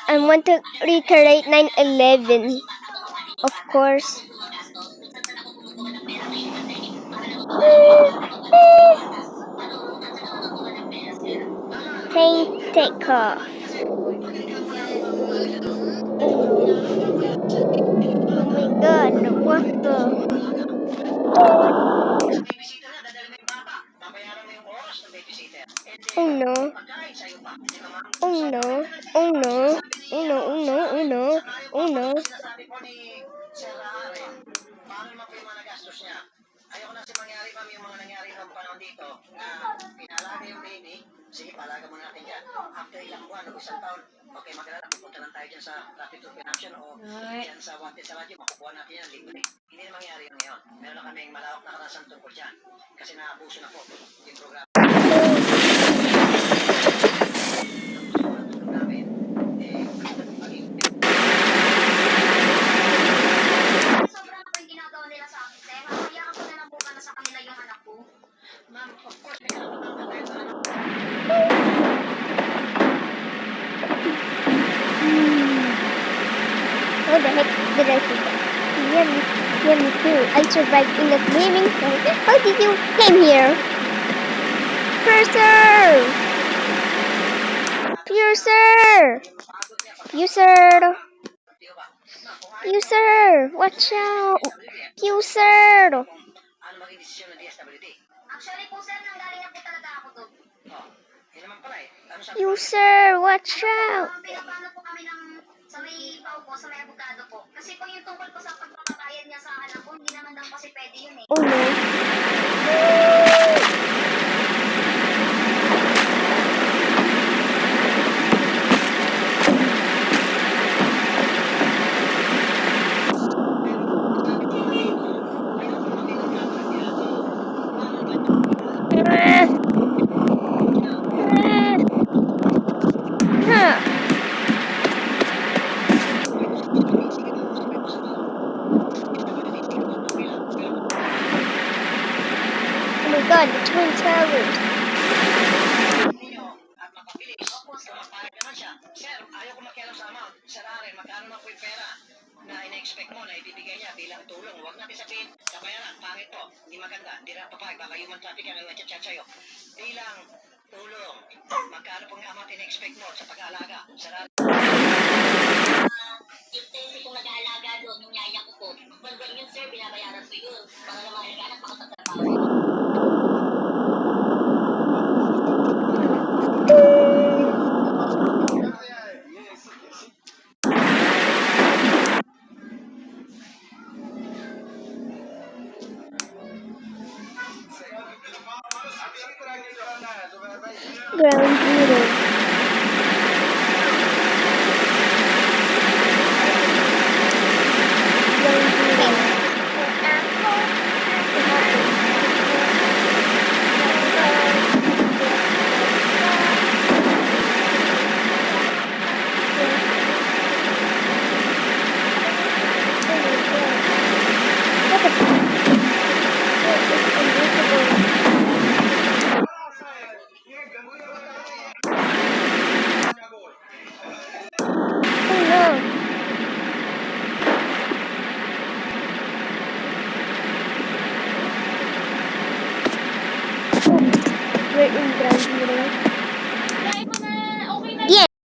I want to reiterate 9/11, of course. Plane takeoff. Oh no. Oh my god, what the? Oh no. Oh no. Oh no. Oh no. Oh no. Oh no. Oh no. Ayoko na si mangyari ma'am yung mga nangyari ng panahon dito na pinalaga yung baby. Sige, palaga muna natin dyan. After ilang buwan o isang taon, okay, magalala, pupunta lang tayo dyan sa traffic option o dyan sa wanted sa radyo, makukuha natin yan libre. Hindi na mangyari yung ngayon. Meron na kaming malawak na karasan tungkol dyan. Kasi naabuso na po yung programa. Namin, maging sobrang po yung ginagawa nila sa akin. Kaya hayaan ko na lang po para sa kanila yung anak ko. Ma'am, of course, may karapatan tayo sa anak ko. How the heck did I do that? Yeah, me too. I survived in the flaming hole. How did you came here? Piercer! User! Watch out! User! Ano maging desisyon ng DSWD? Actually po sir, nanggaling na po talaga ako doon. Oh, yun naman pala eh. Ano sabi ko? User! Watch out! Pinapano po kami ng sa may paupo, sa may abogado po. Kasi po yung tungkol po sa pagpapakayad niya sa anak ko, hindi naman daw kasi pwede yun eh. Oh no. Oh my god, the Twin Towers. At mapabilis. Mapayag naman siya. Sir, ayaw ko makialam sa amount. Sir Aaron, magkano na po yung pera na ina-expect mo na ibibigay niya bilang tulong. Huwag natin sabihin, kabayaran, pangit po. Hindi maganda. Hindi na papayag. Baka human traffic yan, ang chat sa'yo. Bilang tulong. Magkano pong amount ina-expect mo sa pag-aalaga? Sir Aaron. Yung tensi kong nag-aalaga doon, yung yaya ko po. Buwan-buwan yun, sir, binabayaran ko yun. Para naman nag-anak makapagtrabaho. Ground Zero.